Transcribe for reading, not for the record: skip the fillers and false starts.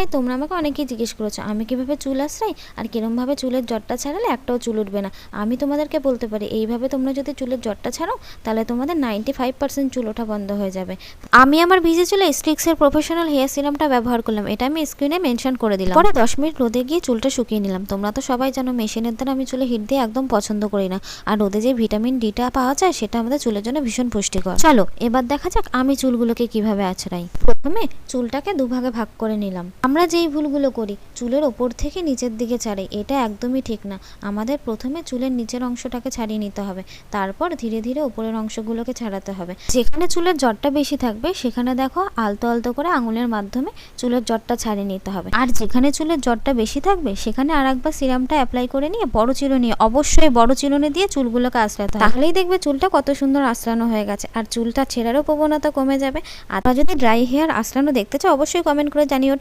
High, তোমরা আমাকে অনেকেই জিজ্ঞেস করেছো আমি কীভাবে চুল আঁচড়াই আর কীরমভাবে চুলের জটটা ছাড়ালে একটাও চুল উঠবে না। আমি তোমাদেরকে বলতে পারি, এইভাবে তোমরা যদি চুলের জটটা ছাড়ো তাহলে তোমাদের 95% চুল ওঠা বন্ধ হয়ে যাবে। আমি আমার ভিজে চুলে স্ট্রিক্সের প্রফেশনাল হেয়ার সিরামটা ব্যবহার করলাম, এটা আমি স্ক্রিনে মেনশন করে দিলাম। পরে 10 মিনিট রোদে গিয়ে চুলটা শুকিয়ে নিলাম। তোমরা তো সবাই জানো মেশিনের দ্বারা আমি চুলে হিট দিয়ে একদম পছন্দ করি না, আর রোদে যে ভিটামিন ডিটা পাওয়া যায় সেটা আমাদের চুলের জন্য ভীষণ পুষ্টিকর। চলো এবার দেখা যাক আমি চুলগুলোকে কিভাবে আঁচড়াই। প্রথমে চুলটাকে দুভাগে ভাগ করে নিলাম। আমরা যেই ভুলগুলো করি, চুলের ওপর থেকে নিচের দিকে ছাড়াই, এটা একদমই ঠিক না। আমাদের প্রথমে চুলের নিচের অংশটাকে ছাড়িয়ে নিতে হবে, তারপর ধীরে ধীরে উপরের অংশগুলোকে ছাড়াতে হবে। যেখানে চুলের জটটা বেশি থাকবে সেখানে দেখো আলতো আলতো করে আঙুলের মাধ্যমে চুলের জটটা ছাড়িয়ে নিতে হবে, আর যেখানে চুলের জটটা বেশি থাকবে সেখানে আর একবার সিরামটা অ্যাপ্লাই করে নিয়ে বড় চিরুনি, অবশ্যই বড় চিরুনি দিয়ে চুলগুলোকে আঁচড়াতে হবে। তাহলেই দেখবে চুলটা কত সুন্দর আঁচড়ানো হয়ে গেছে, আর চুলটা ছেঁড়ারও প্রবণতা কমে যাবে। আর যদি ড্রাই হেয়ার আঁচড়ানো দেখতে চাও অবশ্যই কমেন্ট করে জানিও।